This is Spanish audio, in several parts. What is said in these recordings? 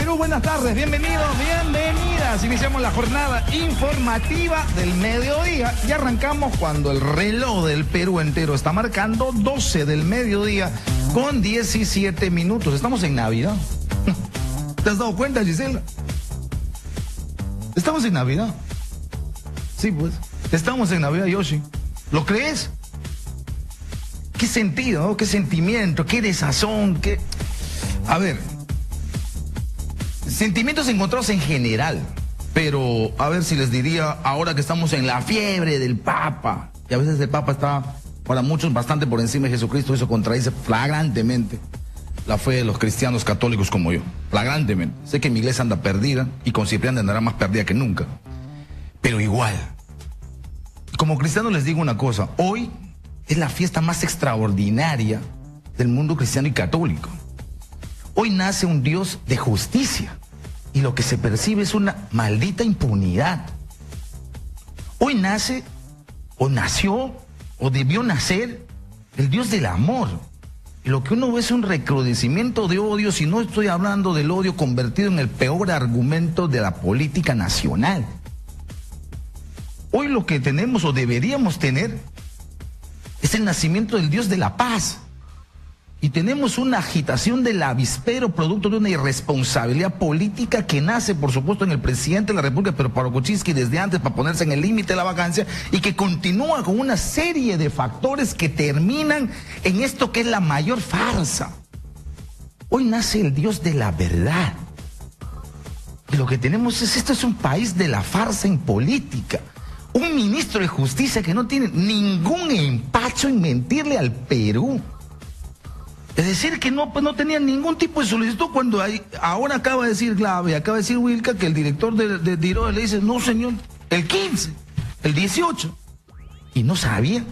Perú, buenas tardes, bienvenidos, bienvenidas. Iniciamos la jornada informativa del mediodía y arrancamos cuando el reloj del Perú entero está marcando 12 del mediodía con 17 minutos. Estamos en Navidad. ¿Te has dado cuenta, Gisela? Estamos en Navidad. Sí, pues. Estamos en Navidad, Yoshi. ¿Lo crees? ¿Qué sentido, no? ¿Qué sentimiento? ¿Qué desazón? ¿Qué...? A ver, sentimientos encontrados en general, pero a ver si les diría, ahora que estamos en la fiebre del Papa, y a veces el Papa está, para muchos, bastante por encima de Jesucristo, eso contradice flagrantemente la fe de los cristianos católicos como yo, flagrantemente. Sé que mi iglesia anda perdida, y con Ciprián andará más perdida que nunca, pero igual. Como cristiano les digo una cosa, hoy es la fiesta más extraordinaria del mundo cristiano y católico. Hoy nace un Dios de justicia y lo que se percibe es una maldita impunidad. Hoy nace, o nació, o debió nacer el Dios del amor. Y lo que uno ve es un recrudecimiento de odio, si no estoy hablando del odio convertido en el peor argumento de la política nacional. Hoy lo que tenemos o deberíamos tener es el nacimiento del Dios de la paz. Y tenemos una agitación del avispero producto de una irresponsabilidad política que nace, por supuesto, en el presidente de la República, pero para Kuczynski desde antes, para ponerse en el límite de la vacancia, y que continúa con una serie de factores que terminan en esto que es la mayor farsa. Hoy nace el Dios de la verdad. Y lo que tenemos es, esto es un país de la farsa en política. Un ministro de Justicia que no tiene ningún empacho en mentirle al Perú. Es decir, que no tenía ningún tipo de solicitud cuando ahora acaba de decir Glave, acaba de decir Wilca que el director de Dirode le dice, no señor, el 15, el 18, y no sabía.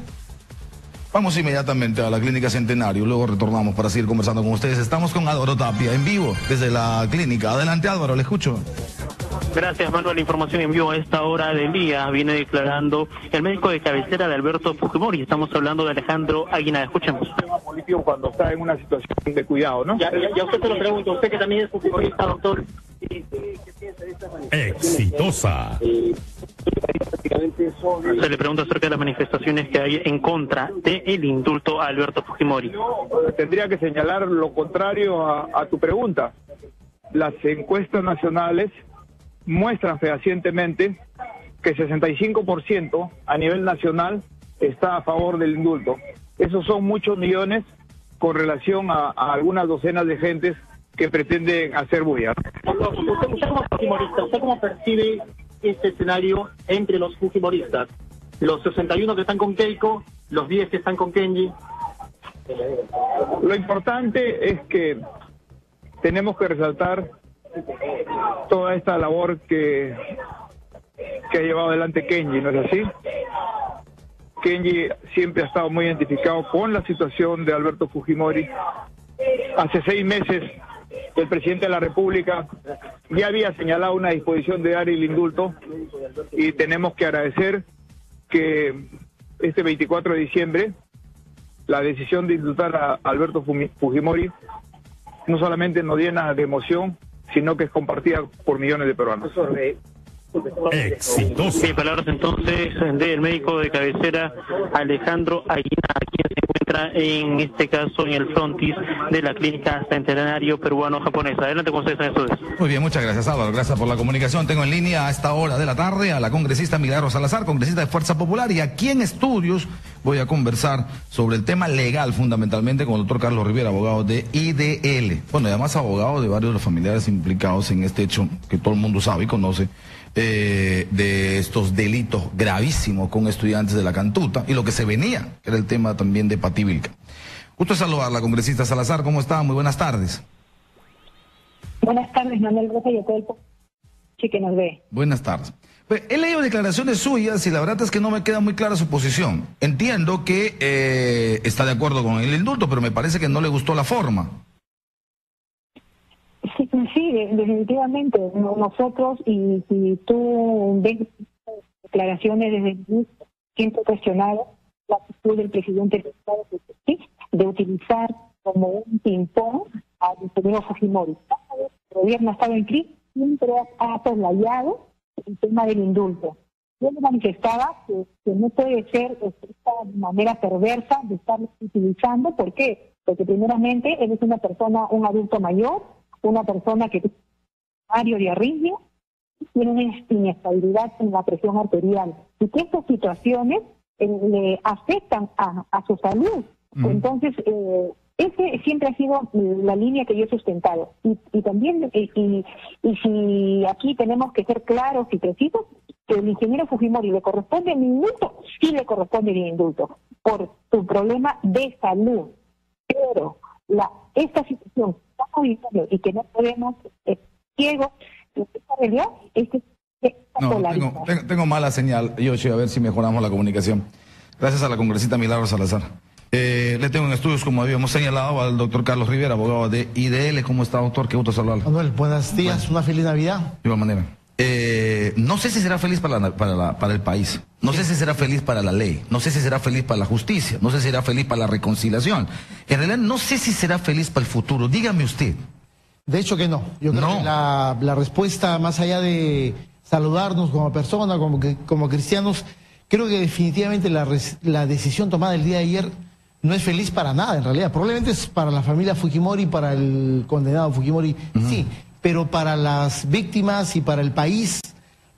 Vamos inmediatamente a la Clínica Centenario, luego retornamos para seguir conversando con ustedes. Estamos con Álvaro Tapia, en vivo, desde la clínica. Adelante Álvaro, le escucho. Gracias, Manuel. La información en vivo a esta hora del día viene declarando el médico de cabecera de Alberto Fujimori. Estamos hablando de Alejandro Aguinaldo. Escuchemos. Político cuando está en una situación de cuidado, ¿no? Ya usted se lo pregunto, usted que también es fujimorista, doctor. Exitosa. Se le pregunta acerca de las manifestaciones que hay en contra del indulto a Alberto Fujimori. Tendría que señalar lo contrario a tu pregunta. Las encuestas nacionales muestran fehacientemente que 65% a nivel nacional está a favor del indulto. Esos son muchos millones con relación a algunas docenas de gentes que pretenden hacer bulla. Usted como fujimorista, ¿usted cómo percibe este escenario entre los fujimoristas? Los 61 que están con Keiko, los 10 que están con Kenji. Lo importante es que tenemos que resaltar toda esta labor que ha llevado adelante Kenji, ¿no es así? Kenji siempre ha estado muy identificado con la situación de Alberto Fujimori. Hace 6 meses el presidente de la República ya había señalado una disposición de dar el indulto y tenemos que agradecer que este 24 de diciembre la decisión de indultar a Alberto Fujimori no solamente nos llena de emoción, sino que es compartida por millones de peruanos. Exitosa. Palabras entonces del médico de cabecera Alejandro Aguinaldo, quien se encuentra en este caso en el frontis de la Clínica Centenario Peruano-Japonesa. Adelante con ustedes, eso es. Muy bien, muchas gracias Álvaro, gracias por la comunicación. Tengo en línea a esta hora de la tarde a la congresista Milagros Salazar, congresista de Fuerza Popular, y aquí en estudios voy a conversar sobre el tema legal fundamentalmente con el doctor Carlos Rivera, abogado de IDL. Bueno, y además abogado de varios de los familiares implicados en este hecho que todo el mundo sabe y conoce, de estos delitos gravísimos con estudiantes de la Cantuta y lo que se venía, que era el tema también de Pati Vilca. Gusto saludarla, congresista Salazar, ¿cómo está? Muy buenas tardes. Buenas tardes, Manuel Rosa, y a todo el pueblo que nos ve. Buenas tardes. Pues, he leído declaraciones suyas y la verdad es que no me queda muy clara su posición. Entiendo que está de acuerdo con el indulto, pero me parece que no le gustó la forma. Sí, definitivamente. Nosotros, y si tú ves declaraciones desde el inicio, siempre cuestionado la actitud del presidente del Estado de utilizar como un ping-pong al ingeniero Fujimori. gobierno ha estado en crisis, siempre ha soslayado el tema del indulto. Yo le manifestaba que no puede ser esta manera perversa de estar utilizando. ¿Por qué? Porque primeramente él es una persona, un adulto mayor, una persona que tiene un de arritmia, tiene una inestabilidad en la presión arterial, y que estas situaciones le afectan a su salud. Entonces, ese siempre ha sido la línea que yo he sustentado. Y también, y si aquí tenemos que ser claros y precisos, que el ingeniero Fujimori le corresponde el indulto, sí le corresponde el indulto, por su problema de salud. Pero esta situación que estamos viviendo y que no podemos ciegos, esta realidad es que tengo mala señal, Yoshi, a ver si mejoramos la comunicación. Gracias a la congresista Milagros Salazar. Le tengo en estudios, como habíamos señalado, al doctor Carlos Rivera, abogado de IDL. ¿Cómo está, doctor? Qué gusto saludarlo. Manuel, buenos días, bueno, una feliz Navidad. De igual manera. No sé si será feliz para el país, no sé si será feliz para la ley, no sé si será feliz para la justicia, no sé si será feliz para la reconciliación. En realidad no sé si será feliz para el futuro. Dígame usted. De hecho que no. Yo creo que la respuesta, más allá de saludarnos como persona, como cristianos, creo que definitivamente la decisión tomada el día de ayer no es feliz para nada, en realidad. Probablemente es para la familia Fujimori, para el condenado Fujimori, sí, pero para las víctimas y para el país,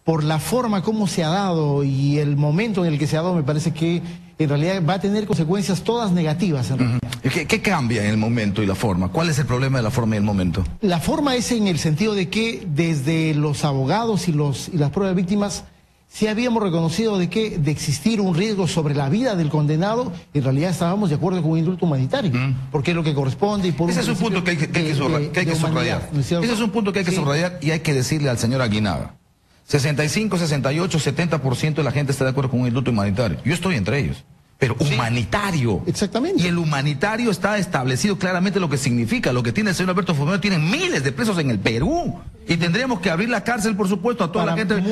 por la forma como se ha dado y el momento en el que se ha dado, me parece que en realidad va a tener consecuencias todas negativas. En realidad. ¿Qué cambia en el momento y la forma? ¿Cuál es el problema de la forma y el momento? La forma es en el sentido de que desde los abogados y las pruebas de víctimas, si habíamos reconocido de existir un riesgo sobre la vida del condenado, en realidad estábamos de acuerdo con un indulto humanitario, porque es lo que corresponde. Y por ese es un punto que hay que subrayar. Ese es un punto que hay que subrayar y hay que decirle al señor Aguinaga. 65, 68, 70% de la gente está de acuerdo con un indulto humanitario. Yo estoy entre ellos. Pero humanitario. Exactamente. Y el humanitario está establecido claramente lo que significa. Lo que tiene el señor Alberto Fujimori, tiene miles de presos en el Perú. Y tendríamos que abrir la cárcel, por supuesto, a toda la gente.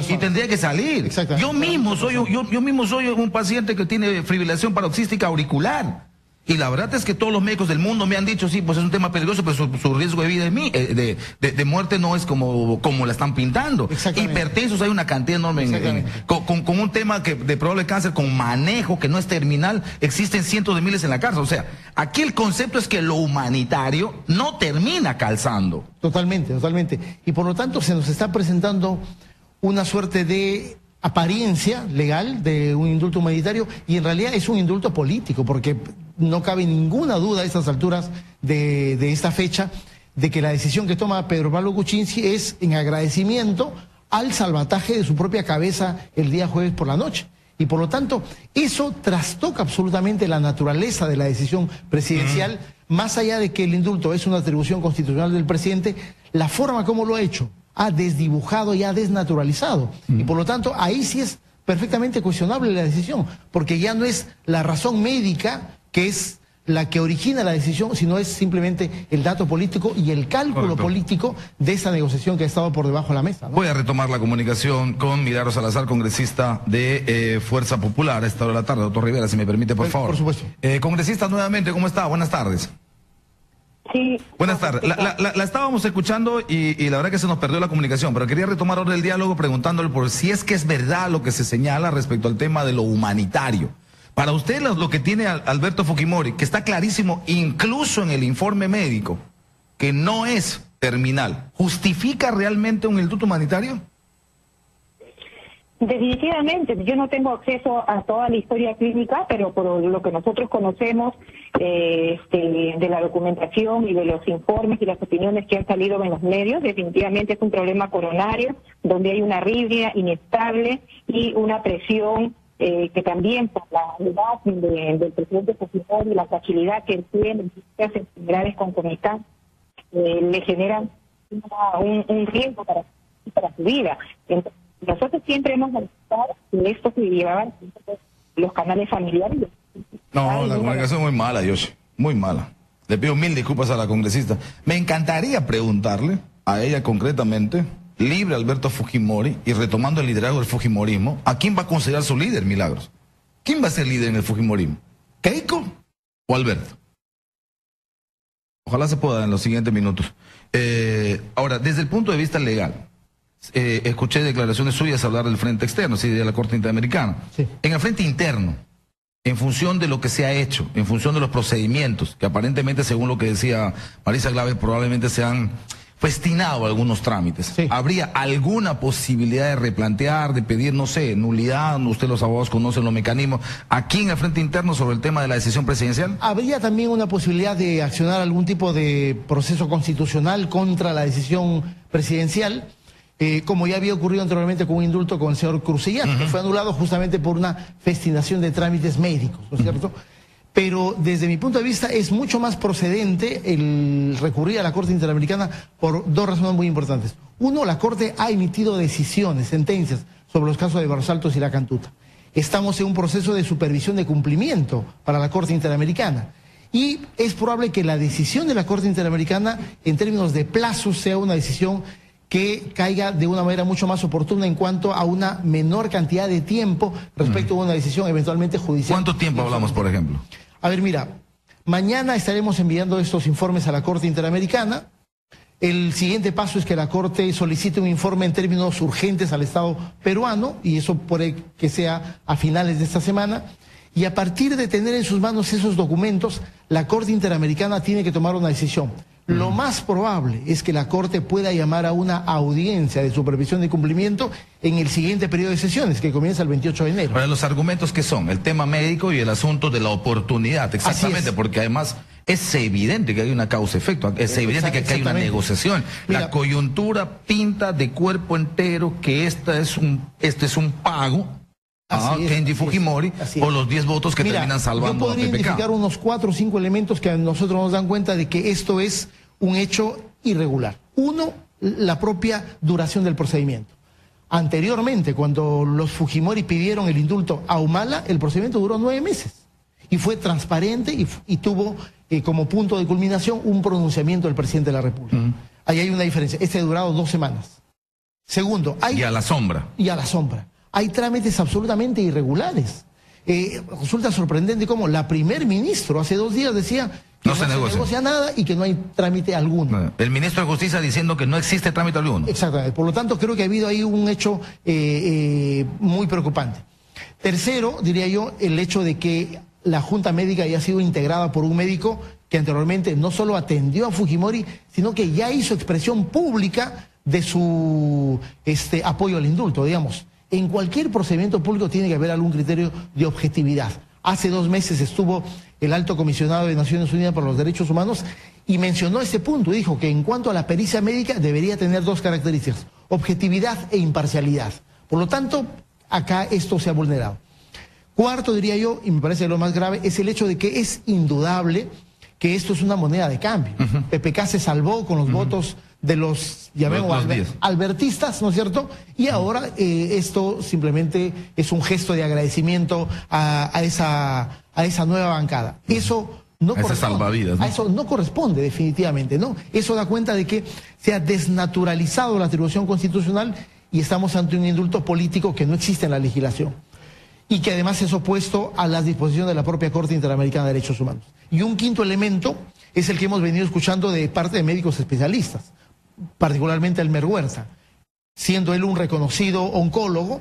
Y tendría que salir. Yo mismo soy un paciente que tiene fibrilación paroxística auricular. Y la verdad es que todos los médicos del mundo me han dicho, sí, pues es un tema peligroso, pero su riesgo de vida de muerte no es como la están pintando. Hipertensos hay una cantidad enorme. Con un tema de probable cáncer, con manejo que no es terminal, existen cientos de miles en la cárcel. O sea, aquí el concepto es que lo humanitario no termina calzando. Totalmente, totalmente. Y por lo tanto se nos está presentando una suerte de apariencia legal de un indulto humanitario, y en realidad es un indulto político, porque no cabe ninguna duda a estas alturas de esta fecha de que la decisión que toma Pedro Pablo Kuczynski es en agradecimiento al salvataje de su propia cabeza el día jueves por la noche. Y por lo tanto, eso trastoca absolutamente la naturaleza de la decisión presidencial, más allá de que el indulto es una atribución constitucional del presidente, la forma como lo ha hecho ha desdibujado y ha desnaturalizado. Y por lo tanto, ahí sí es perfectamente cuestionable la decisión, porque ya no es la razón médica que es la que origina la decisión, sino es simplemente el dato político y el cálculo político de esa negociación que ha estado por debajo de la mesa, ¿no? Voy a retomar la comunicación con Milagros Salazar, congresista de Fuerza Popular, a esta hora de la tarde. Doctor Rivera, si me permite, por favor. Por supuesto. Congresista, nuevamente, ¿cómo está? Buenas tardes. Sí. Buenas tardes. La estábamos escuchando y la verdad que se nos perdió la comunicación, pero quería retomar ahora el diálogo preguntándole por si es que es verdad lo que se señala respecto al tema de lo humanitario. Para usted lo que tiene Alberto Fujimori, que está clarísimo incluso en el informe médico, que no es terminal, ¿justifica realmente un indulto humanitario? Definitivamente, yo no tengo acceso a toda la historia clínica, pero por lo que nosotros conocemos de la documentación y de los informes y las opiniones que han salido en los medios, definitivamente es un problema coronario, donde hay una arritmia inestable y una presión que también por la edad del presidente Fujimori y la fragilidad que él tiene, las enfermedades concomitantes, le generan un riesgo para su vida. Entonces, nosotros siempre hemos manifestado que esto se llevaba los canales familiares. No, la comunicación es muy mala, Yoshi, muy mala. Le pido mil disculpas a la congresista. Me encantaría preguntarle a ella concretamente, libre Alberto Fujimori y retomando el liderazgo del Fujimorismo, ¿a quién va a considerar su líder, Milagros? ¿Quién va a ser líder en el Fujimorismo? ¿Keiko o Alberto? Ojalá se pueda en los siguientes minutos. Ahora, desde el punto de vista legal, escuché declaraciones suyas hablar del frente externo, sí, de la Corte Interamericana. Sí. En el frente interno, en función de lo que se ha hecho, en función de los procedimientos, que aparentemente, según lo que decía Marisa Glave, probablemente se han festinado algunos trámites. Sí. ¿Habría alguna posibilidad de replantear, de pedir, no sé, nulidad? Usted, los abogados, conocen los mecanismos aquí en el frente interno sobre el tema de la decisión presidencial. ¿Habría también una posibilidad de accionar algún tipo de proceso constitucional contra la decisión presidencial? Como ya había ocurrido anteriormente con un indulto con el señor Crucillán, que fue anulado justamente por una festinación de trámites médicos, ¿no es cierto? Pero desde mi punto de vista es mucho más procedente el recurrir a la Corte Interamericana por dos razones muy importantes. Uno, la Corte ha emitido decisiones, sentencias sobre los casos de Barros Altos y La Cantuta. Estamos en un proceso de supervisión de cumplimiento para la Corte Interamericana. Y es probable que la decisión de la Corte Interamericana, en términos de plazos, sea una decisión que caiga de una manera mucho más oportuna en cuanto a una menor cantidad de tiempo respecto a una decisión eventualmente judicial. ¿Cuánto tiempo hablamos, por ejemplo? A ver, mira, mañana estaremos enviando estos informes a la Corte Interamericana. El siguiente paso es que la Corte solicite un informe en términos urgentes al Estado peruano, y eso puede que sea a finales de esta semana. Y a partir de tener en sus manos esos documentos, la Corte Interamericana tiene que tomar una decisión. Lo más probable es que la Corte pueda llamar a una audiencia de supervisión de cumplimiento en el siguiente periodo de sesiones, que comienza el 28 de enero. Ahora, ¿los argumentos qué son? El tema médico y el asunto de la oportunidad, exactamente, porque además es evidente que hay una causa-efecto, es evidente que hay una negociación. Mira, la coyuntura pinta de cuerpo entero que este es un pago a Kenji Fujimori por los 10 votos que terminan salvando a PPK. Yo podría identificar unos 4 o 5 elementos que a nosotros nos dan cuenta de que esto es un hecho irregular. Uno, la propia duración del procedimiento. Anteriormente, cuando los Fujimori pidieron el indulto a Humala, el procedimiento duró 9 meses. Y fue transparente y tuvo como punto de culminación un pronunciamiento del presidente de la República. Ahí hay una diferencia. Este ha durado 2 semanas. Segundo, hay... Y a la sombra. Y a la sombra. Hay trámites absolutamente irregulares. Resulta sorprendente cómo la primer ministro hace 2 días decía que no se negocia nada y que no hay trámite alguno. El ministro de Justicia diciendo que no existe trámite alguno. Exactamente. Por lo tanto, creo que ha habido ahí un hecho muy preocupante. Tercero, diría yo, el hecho de que la Junta Médica haya sido integrada por un médico que anteriormente no solo atendió a Fujimori, sino que ya hizo expresión pública de su apoyo al indulto, digamos. En cualquier procedimiento público tiene que haber algún criterio de objetividad. Hace 2 meses estuvo el Alto Comisionado de Naciones Unidas para los Derechos Humanos y mencionó este punto. Dijo que en cuanto a la pericia médica debería tener 2 características: objetividad e imparcialidad. Por lo tanto, acá esto se ha vulnerado. Cuarto, diría yo, y me parece lo más grave, es el hecho de que es indudable que esto es una moneda de cambio. PPK se salvó con los votos de los, llamemos, albertistas, ¿no es cierto? Y ahora esto simplemente es un gesto de agradecimiento a esa nueva bancada. Eso no corresponde. Salvavidas, ¿no? A eso no corresponde, definitivamente, ¿no? Eso da cuenta de que se ha desnaturalizado la atribución constitucional y estamos ante un indulto político que no existe en la legislación y que además es opuesto a las disposiciones de la propia Corte Interamericana de Derechos Humanos. Y un quinto elemento es el que hemos venido escuchando de parte de médicos especialistas, particularmente Elmer Huerta, siendo él un reconocido oncólogo.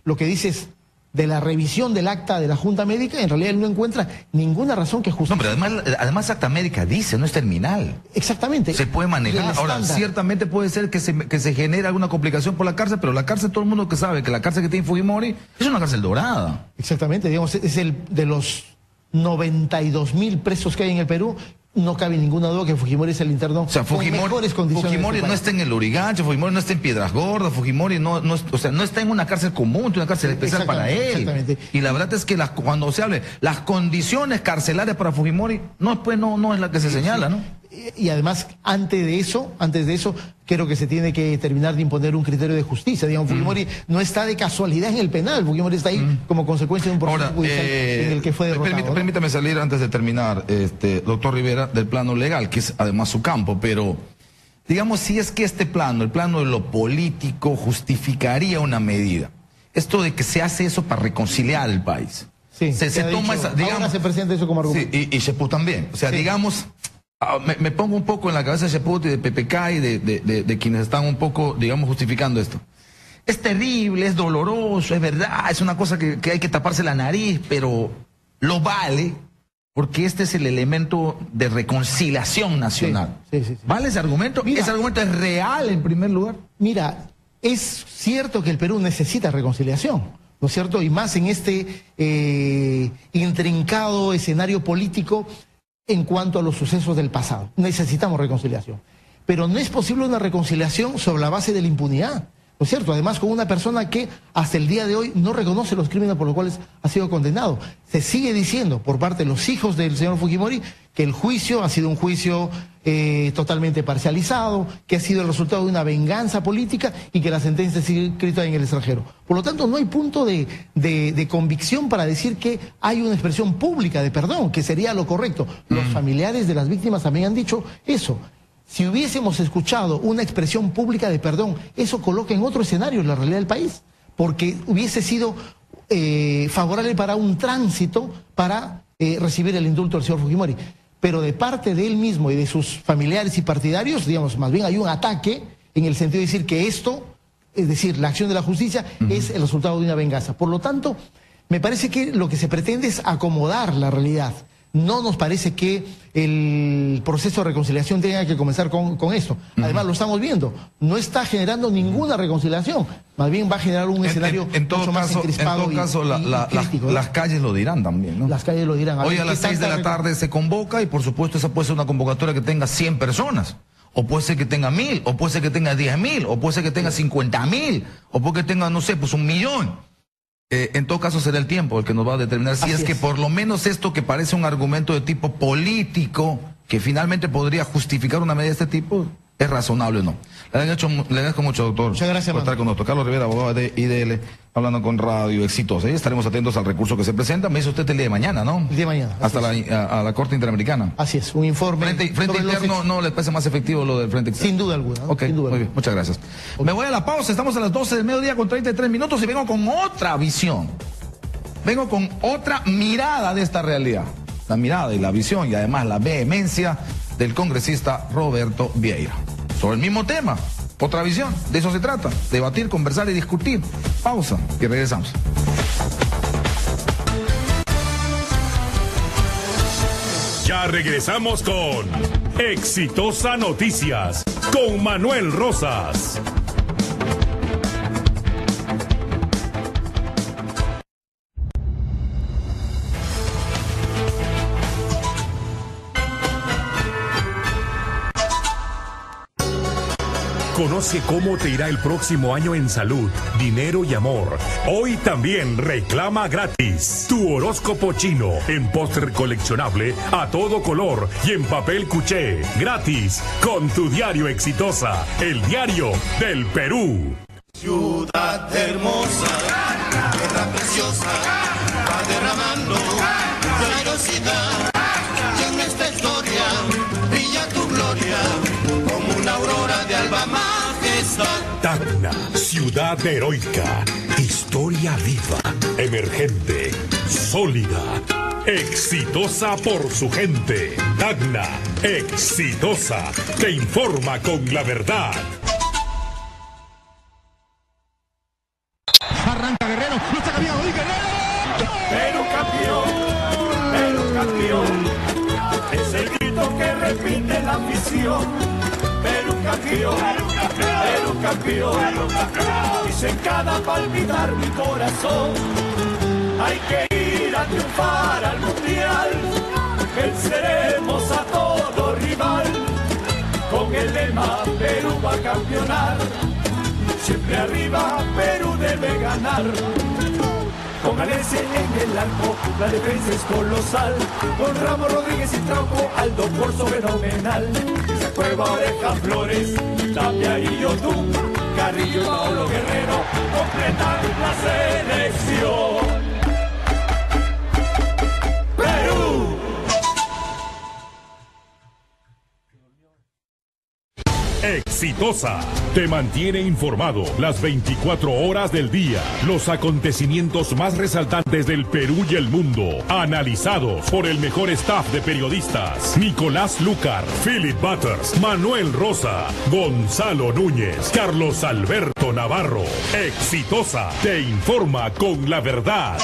Lo que dice es, de la revisión del acta de la Junta Médica, en realidad él no encuentra ninguna razón que justifique. No, pero además acta médica dice, no es terminal. Exactamente. Se puede manejar. Ahora, ciertamente puede ser que se genere alguna complicación por la cárcel, pero la cárcel, todo el mundo que sabe que la cárcel que tiene Fujimori es una cárcel dorada. Exactamente, digamos, es el de los 92.000 presos que hay en el Perú. No cabe ninguna duda que Fujimori es el interno, o sea, con mejores condiciones. Fujimori no está en el Lurigancho, Fujimori no está en Piedras Gordas, Fujimori no está en una cárcel común, una cárcel especial para él. Exactamente. Y la verdad es que cuando se hable, las condiciones carcelarias para Fujimori no es la que se señala, ¿no? Y además, antes de eso, creo que se tiene que terminar de imponer un criterio de justicia. Digamos, Fujimori no está de casualidad en el penal, Fujimori está ahí como consecuencia de un proceso judicial en el que fue derrotado. Permítame salir antes de terminar, doctor Rivera, del plano legal, que es además su campo, pero digamos, si es que el plano de lo político justificaría una medida, esto de que se hace eso para reconciliar el país. Sí, se toma esa, digamos, ahora se presenta eso como argumento. Sí, y Sheput también. O sea, sí, digamos, Me pongo un poco en la cabeza de Cheput y de PPK y de quienes están un poco, digamos, justificando esto. Es terrible, es doloroso, es verdad, es una cosa que hay que taparse la nariz, pero lo vale porque este es el elemento de reconciliación nacional. Sí. ¿Vale ese argumento? Mira, ¿ese argumento es real en primer lugar? Mira, es cierto que el Perú necesita reconciliación, ¿no es cierto? Y más en este intrincado escenario político en cuanto a los sucesos del pasado. Necesitamos reconciliación. Pero no es posible una reconciliación sobre la base de la impunidad, ¿no es cierto? Además, con una persona que hasta el día de hoy no reconoce los crímenes por los cuales ha sido condenado. Se sigue diciendo por parte de los hijos del señor Fujimori que el juicio ha sido un juicio totalmente parcializado, que ha sido el resultado de una venganza política y que la sentencia sigue escrita en el extranjero. Por lo tanto, no hay punto de convicción para decir que hay una expresión pública de perdón, que sería lo correcto. Los familiares de las víctimas también han dicho eso. Si hubiésemos escuchado una expresión pública de perdón, eso coloca en otro escenario la realidad del país, porque hubiese sido favorable para un tránsito para recibir el indulto del señor Fujimori. Pero de parte de él mismo y de sus familiares y partidarios, digamos, más bien hay un ataque en el sentido de decir que esto, es decir, la acción de la justicia es el resultado de una venganza. Por lo tanto, me parece que lo que se pretende es acomodar la realidad. No nos parece que el proceso de reconciliación tenga que comenzar con esto. Además, lo estamos viendo. No está generando ninguna reconciliación. Más bien va a generar un escenario mucho más encrispado. En todo caso, crítico, las calles lo dirán también, ¿no? Las calles lo dirán. Hoy a las 6 de la tarde se convoca y, por supuesto, esa puede ser una convocatoria que tenga 100 personas. O puede ser que tenga 1000, o puede ser que tenga 10.000, o puede ser que tenga 50.000, o puede que tenga, no sé, pues 1.000.000. En todo caso será el tiempo el que nos va a determinar si es que por lo menos esto que parece un argumento de tipo político, que finalmente podría justificar una medida de este tipo, es razonable o no. Le agradezco mucho, doctor. Muchas gracias, por estar con nosotros. Carlos Rivera, abogado de IDL, hablando con Radio Exitosa. Estaremos atentos al recurso que se presenta. Me dice usted el día de mañana, ¿no? El día de mañana. Hasta a la Corte Interamericana. Así es, un informe. Frente interno, ¿no les parece más efectivo lo del frente externo? Sin duda alguna. ¿No? Ok, sin duda muy bien, muchas gracias. Okay. Me voy a la pausa, estamos a las 12 del mediodía con 33 minutos y vengo con otra visión. Vengo con otra mirada de esta realidad. La mirada y la visión y además la vehemencia del congresista Roberto Vieira. Sobre el mismo tema, otra visión, de eso se trata, debatir, conversar y discutir. Pausa y regresamos. Ya regresamos con Exitosa Noticias, con Manuel Rosas. Conoce cómo te irá el próximo año en salud, dinero y amor. Hoy también reclama gratis tu horóscopo chino en póster coleccionable a todo color y en papel cuché. Gratis con tu diario Exitosa, el diario del Perú. Ciudad hermosa, tierra preciosa, va derramando generosidad. Y en esta historia brilla tu gloria como una aurora de alba majestad. Tacna, ciudad heroica, historia viva, emergente, sólida, exitosa por su gente. Tacna, exitosa, te informa con la verdad. Arranca Guerrero, lo está cambiando hoy Guerrero. Perú campeón, es el grito que repite la afición. Perú campeón, Perú campeón, dice en cada palpitar mi corazón. Hay que ir a triunfar al mundial, venceremos a todo rival. Con el lema Perú va a campeonar, siempre arriba Perú debe ganar. Con Alessi en el arco, la defensa es colosal. Con Ramos, Rodríguez y Trauco, Aldo Corso fenomenal. Esa Cueva, Oreja, Flores, Tapia y Yotun, Carrillo y Paulo Guerrero completan la selección. ¡Perú! Exitosa te mantiene informado las 24 horas del día. Los acontecimientos más resaltantes del Perú y el mundo, analizados por el mejor staff de periodistas: Nicolás Lucar, Philip Butters, Manuel Rosa, Gonzalo Núñez, Carlos Alberto Navarro. Exitosa te informa con la verdad.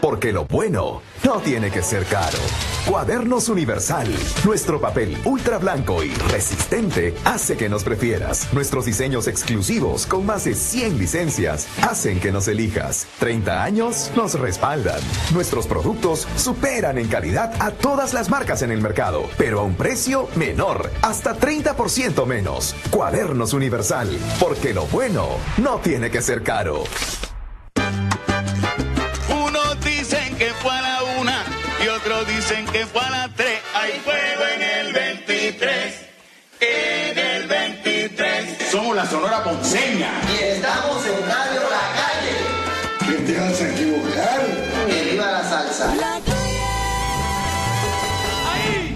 Porque lo bueno no tiene que ser caro. Cuadernos Universal. Nuestro papel ultra blanco y resistente hace que nos prefieras. Nuestros diseños exclusivos con más de 100 licencias hacen que nos elijas. 30 años nos respaldan. Nuestros productos superan en calidad a todas las marcas en el mercado, pero a un precio menor, hasta 30% menos. Cuadernos Universal. Porque lo bueno no tiene que ser caro. Que fue a la 1 y otros dicen que fue a la 3. Hay fuego en el 23, en el 23. Somos la Sonora Ponceña. Y estamos en Radio La Calle. ¿Qué te vas a equivocar? Que viva la salsa. La calle. Ahí.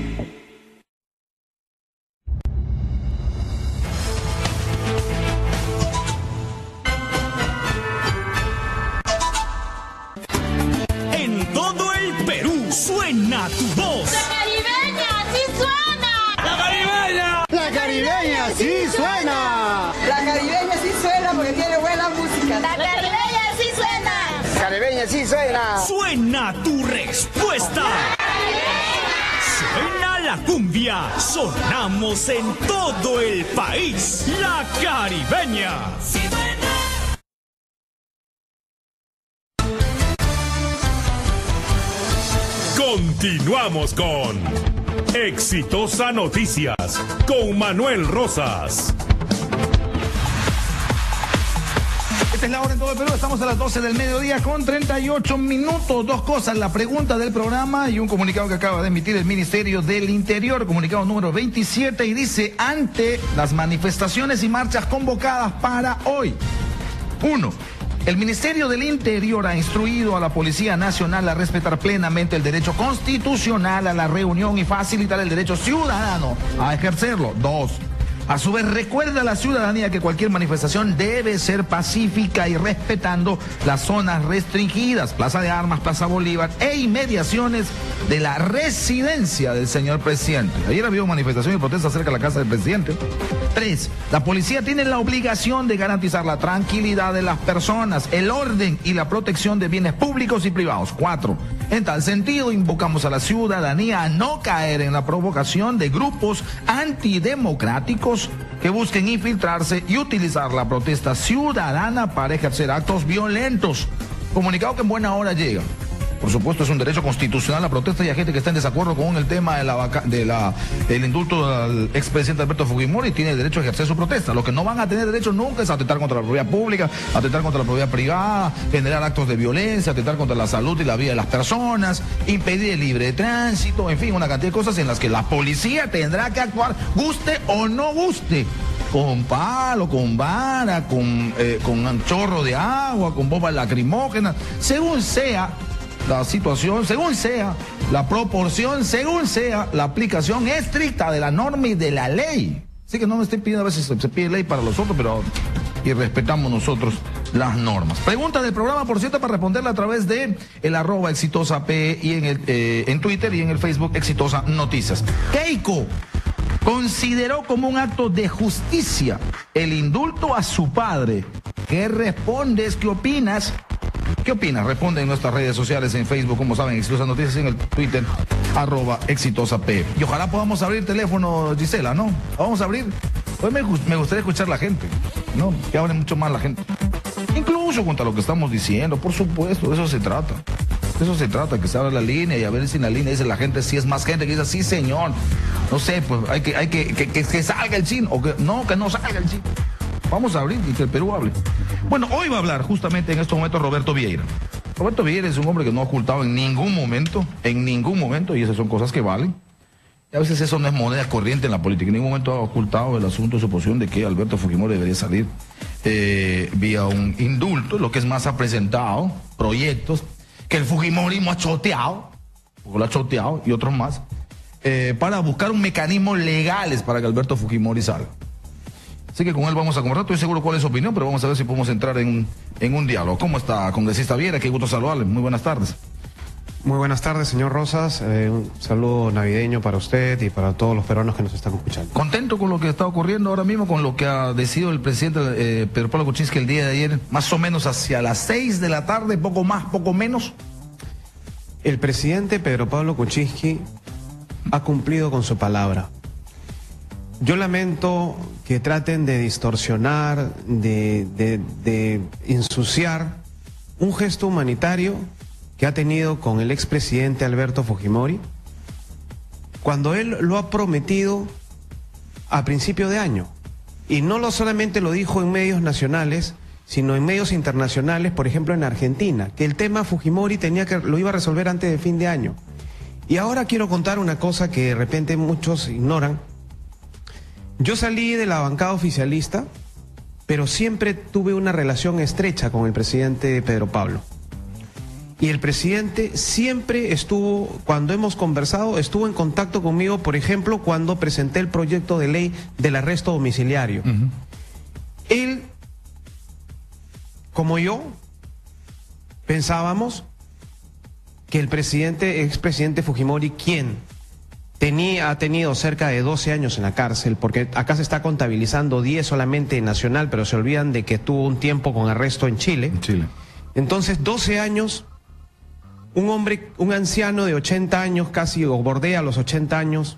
Suena tu voz. La caribeña sí suena. La caribeña. La caribeña sí suena. La caribeña sí suena porque tiene buena música. La caribeña sí suena. La caribeña sí suena. Suena tu respuesta. Suena la cumbia. Sonamos en todo el país. La caribeña. Sí suena. Continuamos con Exitosa Noticias con Manuel Rosas. Esta es la hora en todo el Perú. Estamos a las 12 del mediodía con 38 minutos. Dos cosas: la pregunta del programa y un comunicado que acaba de emitir el Ministerio del Interior, comunicado número 27, y dice: ante las manifestaciones y marchas convocadas para hoy. 1. El Ministerio del Interior ha instruido a la Policía Nacional a respetar plenamente el derecho constitucional a la reunión y facilitar el derecho ciudadano a ejercerlo. 2. A su vez, recuerda a la ciudadanía que cualquier manifestación debe ser pacífica y respetando las zonas restringidas, Plaza de Armas, Plaza Bolívar e inmediaciones de la residencia del señor presidente. Ayer había una manifestación y protesta cerca de la casa del presidente. 3. La policía tiene la obligación de garantizar la tranquilidad de las personas, el orden y la protección de bienes públicos y privados. 4. En tal sentido, invocamos a la ciudadanía a no caer en la provocación de grupos antidemocráticos que busquen infiltrarse y utilizar la protesta ciudadana para ejercer actos violentos. Comunicado que en buena hora llega. Por supuesto, es un derecho constitucional la protesta y hay gente que está en desacuerdo con el tema del indulto al expresidente Alberto Fujimori y tiene el derecho a ejercer su protesta. Lo que no van a tener derecho nunca es atentar contra la propiedad pública, atentar contra la propiedad privada, generar actos de violencia, atentar contra la salud y la vida de las personas, impedir el libre tránsito, en fin, una cantidad de cosas en las que la policía tendrá que actuar, guste o no guste. Con palo, con vara, con chorro de agua, con bombas lacrimógenas, según sea la situación, según sea la proporción, según sea la aplicación estricta de la norma y de la ley. Así que no me estén pidiendo, a veces se pide ley para los otros, pero y respetamos nosotros las normas. Pregunta del programa, por cierto, para responderla a través de el @exitosap y en Twitter y en el Facebook Exitosa Noticias. Keiko consideró como un acto de justicia el indulto a su padre. ¿Qué respondes? ¿Qué opinas? ¿Qué opinas? Responde en nuestras redes sociales, en Facebook, como saben, Exitosa Noticias, en el Twitter, @exitosap. Y ojalá podamos abrir teléfono, Gisela, ¿no? Vamos a abrir. Hoy me gustaría escuchar la gente, ¿no? Que hable mucho más la gente. Incluso contra lo que estamos diciendo, por supuesto, de eso se trata. De eso se trata, que se abra la línea y a ver si en la línea dice la gente, si es más gente que dice, sí señor. No sé, pues hay que salga el chin, o que no salga el chin. Vamos a abrir y que el Perú hable. Bueno, hoy va a hablar justamente en estos momentos Roberto Vieira. Roberto Vieira es un hombre que no ha ocultado en ningún momento, y esas son cosas que valen. Y a veces eso no es moneda corriente en la política. En ningún momento ha ocultado el asunto de su posición de que Alberto Fujimori debería salir vía un indulto. Lo que es más, ha presentado proyectos que el Fujimorismo ha choteado, porque lo ha choteado, y otros más, para buscar un mecanismo legales para que Alberto Fujimori salga. Así que con él vamos a conversar. Estoy seguro cuál es su opinión, pero vamos a ver si podemos entrar en un diálogo. ¿Cómo está, congresista Vieira? Qué gusto saludarle. Muy buenas tardes. Muy buenas tardes, señor Rosas. Un saludo navideño para usted y para todos los peruanos que nos están escuchando. ¿Contento con lo que está ocurriendo ahora mismo, con lo que ha decidido el presidente Pedro Pablo Kuczynski el día de ayer, más o menos hacia las 6 de la tarde, poco más, poco menos? El presidente Pedro Pablo Kuczynski ha cumplido con su palabra. Yo lamento que traten de distorsionar, de ensuciar un gesto humanitario que ha tenido con el expresidente Alberto Fujimori, cuando él lo ha prometido a principio de año. Y no solamente lo dijo en medios nacionales, sino en medios internacionales, por ejemplo en Argentina, que el tema Fujimori lo iba a resolver antes de fin de año. Y ahora quiero contar una cosa que de repente muchos ignoran. Yo salí de la bancada oficialista, pero siempre tuve una relación estrecha con el presidente Pedro Pablo. Y el presidente siempre estuvo, cuando hemos conversado, estuvo en contacto conmigo, por ejemplo, cuando presenté el proyecto de ley del arresto domiciliario. Él, como yo, pensábamos que el expresidente Fujimori, quien ha tenido cerca de 12 años en la cárcel, porque acá se está contabilizando 10 solamente en Nacional, pero se olvidan de que tuvo un tiempo con arresto en Chile. Entonces, 12 años... Un hombre, un anciano de 80 años casi, o bordea los 80 años,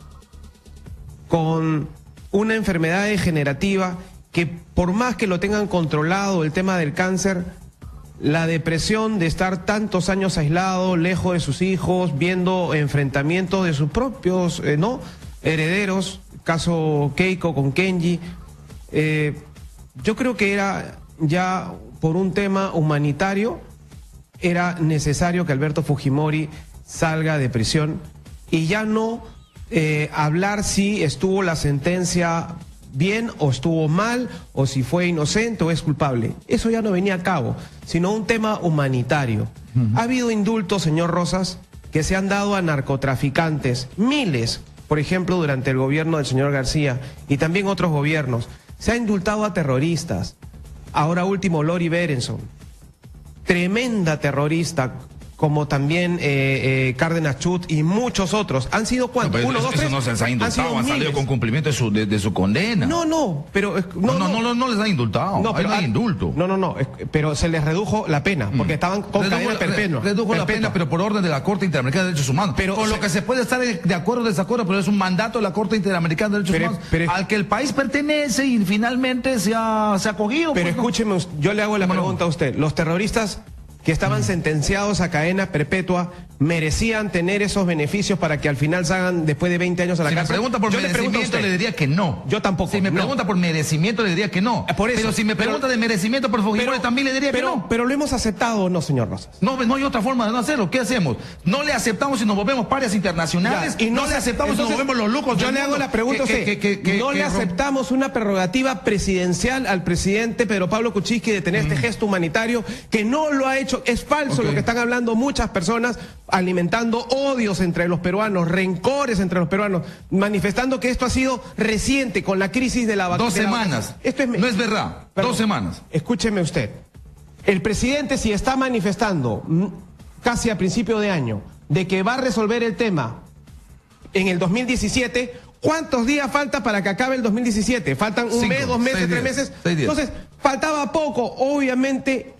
con una enfermedad degenerativa que por más que lo tengan controlado, el tema del cáncer, la depresión de estar tantos años aislado, lejos de sus hijos, viendo enfrentamientos de sus propios herederos, caso Keiko con Kenji, yo creo que era ya por un tema humanitario, era necesario que Alberto Fujimori salga de prisión y ya no hablar si estuvo la sentencia bien o estuvo mal, o si fue inocente o es culpable. Eso ya no venía a cabo, sino un tema humanitario. Ha habido indultos, señor Rosas, que se han dado a narcotraficantes, miles, por ejemplo, durante el gobierno del señor García y también otros gobiernos. Se ha indultado a terroristas, ahora último Lori Berenson. Tremenda terrorista, como también Cárdenas Chut y muchos otros. ¿Han sido cuántos? No, ¿Uno, dos, tres? Eso no se les ha indultado, han salido con cumplimiento de su condena. No, pero... No les han indultado, no hay indulto. No, pero se les redujo la pena, porque estaban con cadena perpetua. Redujo la pena, pero por orden de la Corte Interamericana de Derechos Humanos. Pero con lo que se puede estar de acuerdo o desacuerdo, pero es un mandato de la Corte Interamericana de Derechos Humanos al que el país pertenece y finalmente se ha acogido. Pero escúcheme, yo le hago la pregunta a usted. Los terroristas que estaban sentenciados a cadena perpetua merecían tener esos beneficios para que al final salgan después de 20 años a la cárcel. Si me pregunta por merecimiento, le diría que no. Yo tampoco. Si me pregunta por merecimiento, le diría que no. Pero si me pregunta de merecimiento por Fujimori, también le diría que no. Pero lo hemos aceptado o no, señor Rosas. No hay otra forma de no hacerlo. ¿Qué hacemos? No le aceptamos y nos volvemos parias internacionales. Ya, y no le aceptamos y nos volvemos los locos. Yo le hago la pregunta a usted. No le aceptamos una prerrogativa presidencial al presidente Pedro Pablo Kuczynski de tener este gesto humanitario que no lo ha hecho. Es falso lo que están hablando muchas personas, alimentando odios entre los peruanos, rencores entre los peruanos, manifestando que esto ha sido reciente con la crisis de la vacuna. 2 semanas. Esto no es verdad. Perdón, 2 semanas. Escúcheme usted. El presidente, si está manifestando casi a principio de año de que va a resolver el tema en el 2017, ¿cuántos días falta para que acabe el 2017? ¿Faltan un mes, 2 meses, 3 meses? 6 días. Entonces, faltaba poco, obviamente.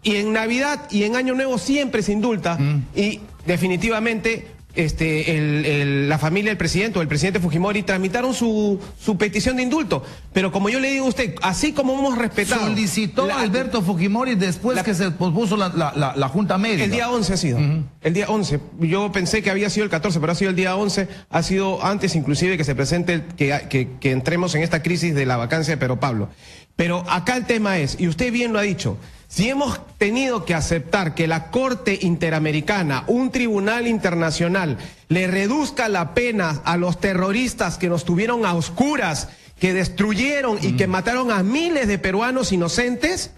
Y en Navidad y en Año Nuevo siempre se indulta y definitivamente la familia del presidente o el presidente Fujimori tramitaron su petición de indulto. Pero como yo le digo a usted, así como hemos respetado... Solicitó Alberto Fujimori después que se pospuso la Junta Médica. El día 11 ha sido. El día 11. Yo pensé que había sido el 14, pero ha sido el día 11. Ha sido antes inclusive que se presente, que entremos en esta crisis de la vacancia de Pedro Pablo. Pero acá el tema es, y usted bien lo ha dicho, si hemos tenido que aceptar que la Corte Interamericana, un tribunal internacional, le reduzca la pena a los terroristas que nos tuvieron a oscuras, que destruyeron y que mataron a miles de peruanos inocentes,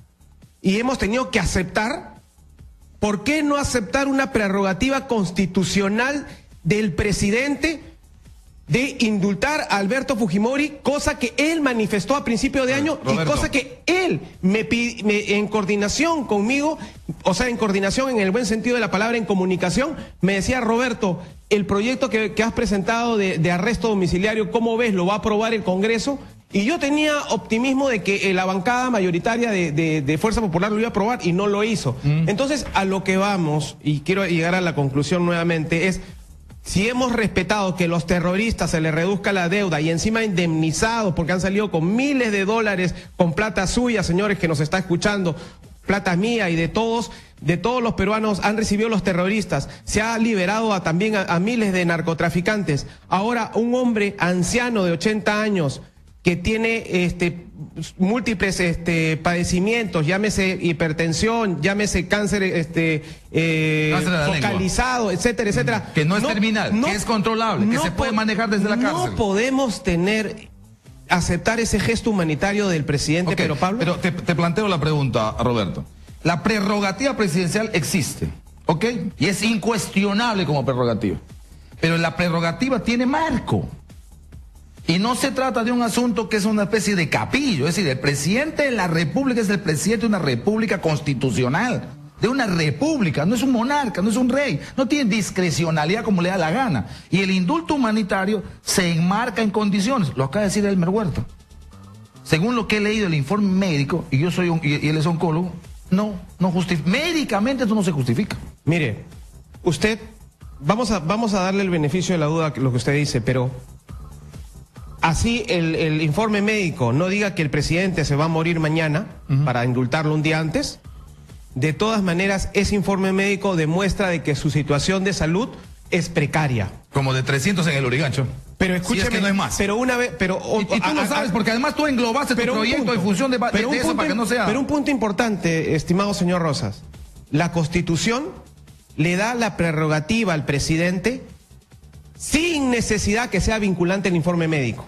y hemos tenido que aceptar, ¿por qué no aceptar una prerrogativa constitucional del presidente de indultar a Alberto Fujimori, cosa que él manifestó a principio de año, Roberto, y cosa que él en coordinación conmigo, o sea, en coordinación en el buen sentido de la palabra, en comunicación, me decía: Roberto, el proyecto que has presentado de arresto domiciliario, ¿cómo ves? ¿Lo va a aprobar el Congreso? Y yo tenía optimismo de que la bancada mayoritaria de Fuerza Popular lo iba a aprobar, y no lo hizo. Entonces, a lo que vamos, y quiero llegar a la conclusión nuevamente, es: si hemos respetado que los terroristas se les reduzca la deuda y encima indemnizados porque han salido con miles de dólares con plata suya, señores que nos está escuchando, plata mía y de todos los peruanos han recibido los terroristas, se ha liberado también a miles de narcotraficantes. Ahora un hombre anciano de 80 años que tiene múltiples padecimientos, llámese hipertensión, llámese cáncer focalizado, etcétera, etcétera. Que no es terminal, que es controlable, que se puede manejar desde la cárcel. No podemos aceptar ese gesto humanitario del presidente Pedro Pablo. Pero te planteo la pregunta, Roberto. La prerrogativa presidencial existe, ¿ok? Y es incuestionable como prerrogativa. Pero la prerrogativa tiene marco. Y no se trata de un asunto que es una especie de capillo, es decir, el presidente de la República es el presidente de una república constitucional, de una república, no es un monarca, no es un rey, no tiene discrecionalidad como le da la gana. Y el indulto humanitario se enmarca en condiciones, lo acaba de decir Elmer Huerta. Según lo que he leído el informe médico, y yo soy y él es oncólogo, no justifica, médicamente eso no se justifica. Mire, usted, vamos a darle el beneficio de la duda a lo que usted dice, pero así el informe médico no diga que el presidente se va a morir mañana para indultarlo un día antes. De todas maneras, ese informe médico demuestra de que su situación de salud es precaria. Como de 300 en el Urigancho. Pero escúcheme, si es que no es más. Pero una vez, y tú lo sabes, porque además tú englobaste tu proyecto en función de eso para que no sea. Pero un punto importante, estimado señor Rosas, la Constitución le da la prerrogativa al presidente sin necesidad que sea vinculante el informe médico.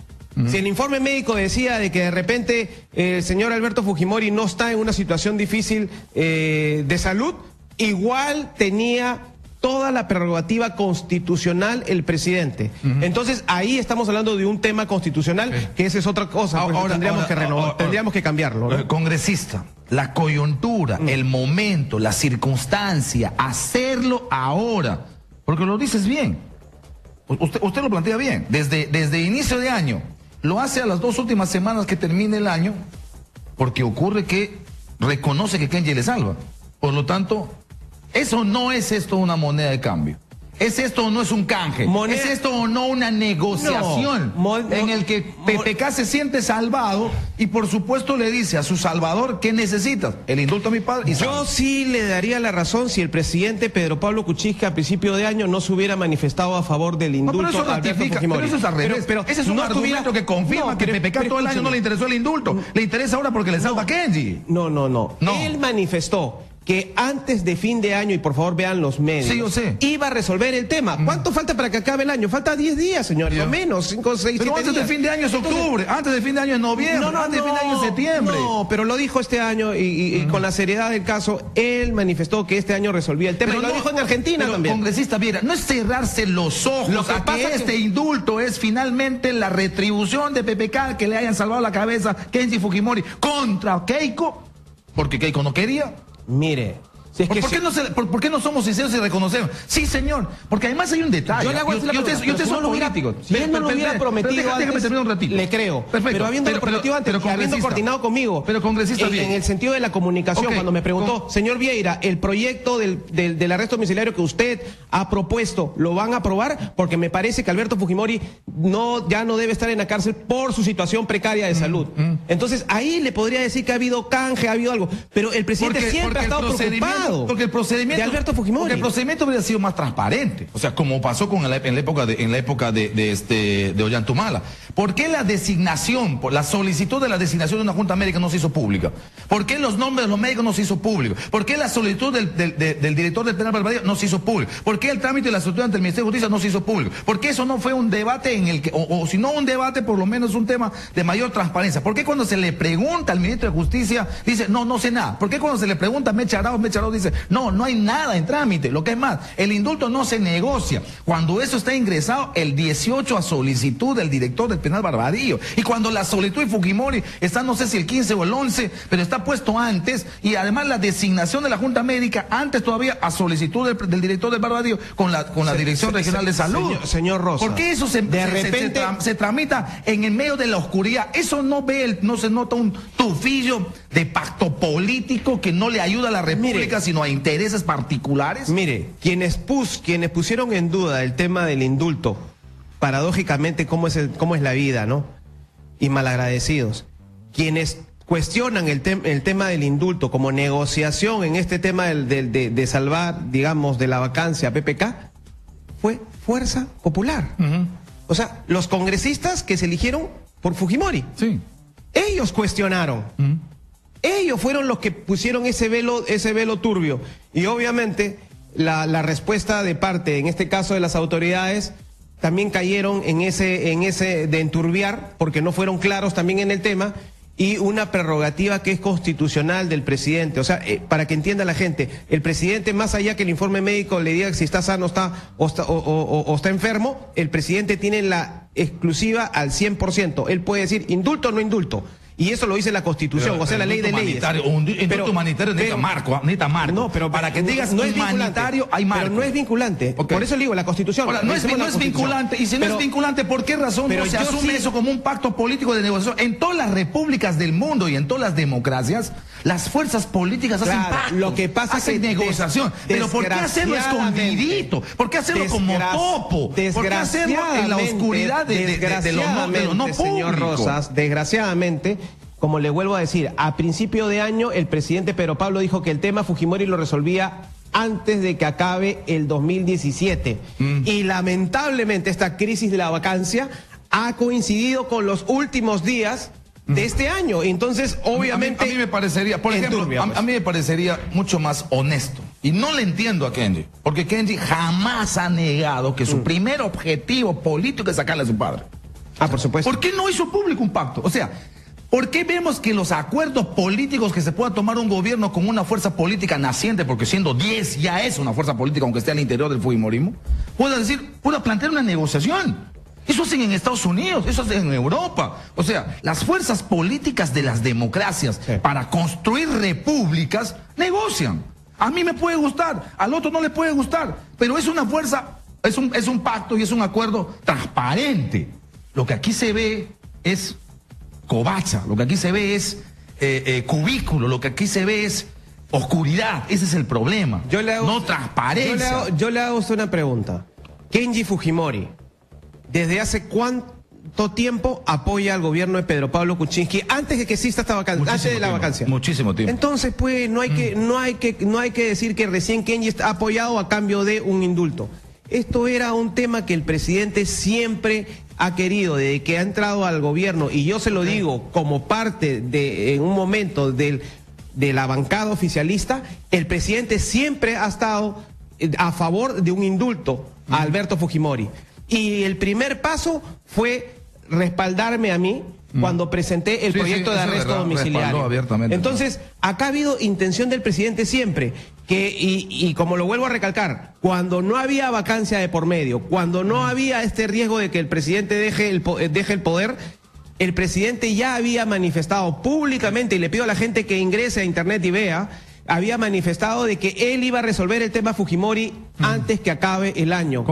Si el informe médico decía de que de repente el señor Alberto Fujimori no está en una situación difícil de salud, igual tenía toda la prerrogativa constitucional el presidente. Entonces ahí estamos hablando de un tema constitucional, que esa es otra cosa. Ahora tendríamos que cambiarlo, ¿no? Congresista, la coyuntura, el momento, la circunstancia, hacerlo ahora, porque lo dices bien. Usted lo plantea bien, desde inicio de año. Lo hace a las 2 últimas semanas que termine el año, porque ocurre que reconoce que Kenji le salva. Por lo tanto, eso no es esto una moneda de cambio. ¿Es esto o no es un canje? ¿Es esto o no una negociación en el que PPK se siente salvado y por supuesto le dice a su salvador ¿qué necesitas? El indulto a mi padre. Yo sí le daría la razón si el presidente Pedro Pablo Kuczynski a principio de año no se hubiera manifestado a favor del indulto a Alberto Fujimori. Pero eso es al revés. Pero ese es un argumento que confirma que PPK todo el año no le interesó el indulto. Le interesa ahora porque le salva a Kenji. No. Él manifestó que antes de fin de año, y por favor vean los medios, sí, yo sé, iba a resolver el tema. ¿Cuánto falta para que acabe el año? Falta 10 días, señores, o menos, 5, 6, 7 días. Pero antes de fin de año es octubre, antes de fin de año es noviembre, antes de fin de año es septiembre. No, pero lo dijo este año y con la seriedad del caso, él manifestó que este año resolvía el tema. Pero y lo dijo en Argentina también. Congresista Viera, no es cerrarse los ojos lo que a pasa que este indulto es finalmente la retribución de PPK que le hayan salvado la cabeza Kenji Fujimori contra Keiko, porque Keiko no quería. Mire, es que ¿Por qué no somos sinceros y reconocemos? Sí, señor, porque además hay un detalle. Yo le hago ustedes son políticos. Si él no lo hubiera prometido déjame terminar un ratito. Le creo. Perfecto. Pero habiéndolo prometido antes, y habiendo coordinado conmigo. Pero congresista en el sentido de la comunicación, cuando me preguntó, señor Vieira, el proyecto del arresto domiciliario que usted ha propuesto, ¿lo van a aprobar? Porque me parece que Alberto Fujimori ya no debe estar en la cárcel por su situación precaria de salud. Entonces, ahí le podría decir que ha habido canje, ha habido algo. Pero el presidente siempre ha estado preocupado. pasado. Porque el procedimiento de Alberto Fujimori. Porque el procedimiento hubiera sido más transparente. O sea, como pasó en la época de Ollantumala. ¿Por qué la designación, la solicitud de la designación de una Junta Médica no se hizo pública? ¿Por qué los nombres de los médicos no se hizo público? ¿Por qué la solicitud del director del penal Barbadillo no se hizo público? ¿Por qué el trámite de la solicitud ante el Ministerio de Justicia no se hizo público? ¿Por qué eso no fue un debate en el que, o si no un debate, por lo menos un tema de mayor transparencia? ¿Por qué cuando se le pregunta al ministro de Justicia dice, no sé nada? ¿Por qué cuando se le pregunta a Mecha Arauz dice, no hay nada en trámite? Lo que es más, el indulto no se negocia. Cuando eso está ingresado el 18 a solicitud del director del penal Barbadillo. Y cuando la solicitud de Fujimori está, no sé si el 15 o el 11, pero está puesto antes, y además la designación de la Junta Médica antes todavía a solicitud del director del Barbadillo con la Dirección Regional de Salud. Señor Rosa. ¿Por qué eso se tramita en el medio de la oscuridad? Eso no se nota un tufillo de pacto político que no le ayuda a la República, sino a intereses particulares. Mire, quienes pusieron en duda el tema del indulto, paradójicamente cómo es la vida, ¿no? Y malagradecidos. Quienes cuestionan el tema del indulto como negociación en este tema de salvar, digamos, de la vacancia PPK, fue Fuerza Popular. O sea, los congresistas que se eligieron por Fujimori. Sí. Ellos cuestionaron. Ellos fueron los que pusieron ese velo turbio. Y obviamente la respuesta de parte, en este caso de las autoridades, también cayeron en ese de enturbiar, porque no fueron claros también en el tema, y una prerrogativa que es constitucional del presidente. O sea, para que entienda la gente, el presidente, más allá que el informe médico le diga si está sano o está enfermo, el presidente tiene la exclusiva al 100%. Él puede decir indulto o no indulto. Y eso lo dice la Constitución, o sea, la ley de leyes. Un indulto humanitario necesita marco. No, pero para que digas no es humanitario, hay marco. Pero no es vinculante. Okay. Por eso le digo, la Constitución. Ahora, no es vinculante. Y si no es vinculante, ¿por qué razón no se asume eso como un pacto político de negociación? En todas las repúblicas del mundo y en todas las democracias, las fuerzas políticas hacen pactos, lo que pasa hacen negociación. Pero ¿por qué hacerlo escondidito? ¿Por qué hacerlo como topo? ¿Por qué hacerlo en la oscuridad de lo no público? Señor Rosas, desgraciadamente, como le vuelvo a decir, a principio de año el presidente Pedro Pablo dijo que el tema Fujimori lo resolvía antes de que acabe el 2017. Y lamentablemente esta crisis de la vacancia ha coincidido con los últimos días de este año. Entonces, obviamente... A mí me parecería, por ejemplo, a mí me parecería mucho más honesto. Y no le entiendo a Kenji, porque Kenji jamás ha negado que su primer objetivo político es sacarle a su padre. Por supuesto. ¿Por qué no hizo público un pacto? O sea, ¿por qué vemos que los acuerdos políticos que se pueda tomar un gobierno con una fuerza política naciente, porque siendo 10 ya es una fuerza política, aunque esté al interior del fujimorismo, pueda plantear una negociación? Eso hacen en Estados Unidos, eso hacen en Europa. O sea, las fuerzas políticas de las democracias para construir repúblicas negocian. A mí me puede gustar, al otro no le puede gustar, pero es una fuerza, es un pacto y es un acuerdo transparente. Lo que aquí se ve es covacha, lo que aquí se ve es cubículo, lo que aquí se ve es oscuridad. Ese es el problema, no transparencia. Yo le hago usted una pregunta. Kenji Fujimori, ¿desde hace cuánto tiempo apoya al gobierno de Pedro Pablo Kuczynski antes de que exista esta vacancia, antes de la vacancia? Muchísimo tiempo. Entonces, pues, no hay que decir que recién Kenji está apoyado a cambio de un indulto. Esto era un tema que el presidente siempre ha querido, desde que ha entrado al gobierno, y yo se lo digo como parte en un momento de la bancada oficialista, el presidente siempre ha estado a favor de un indulto a Alberto Fujimori. Y el primer paso fue respaldarme a mí cuando presenté el proyecto de arresto domiciliario. Entonces, acá ha habido intención del presidente siempre, y como lo vuelvo a recalcar, cuando no había vacancia de por medio, cuando no había este riesgo de que el presidente deje el poder, el presidente ya había manifestado públicamente, y le pido a la gente que ingrese a internet y vea, había manifestado de que él iba a resolver el tema Fujimori antes que acabe el año.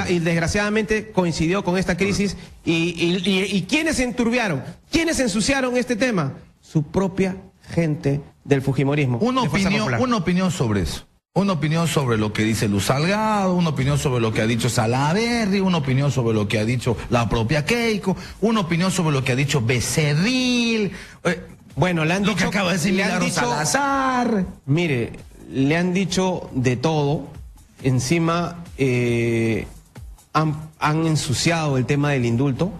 Y desgraciadamente coincidió con esta crisis. ¿Y quiénes se enturbiaron? ¿Quiénes ensuciaron este tema? Su propia gente del Fujimorismo. Una opinión sobre eso. Una opinión sobre lo que dice Luz Salgado, una opinión sobre lo que ha dicho Salaverry, una opinión sobre lo que ha dicho la propia Keiko, una opinión sobre lo que ha dicho Becerril. Bueno, le han dicho lo que acaba de decir Milagros Salazar. Mire, le han dicho de todo. Encima han ensuciado el tema del indulto.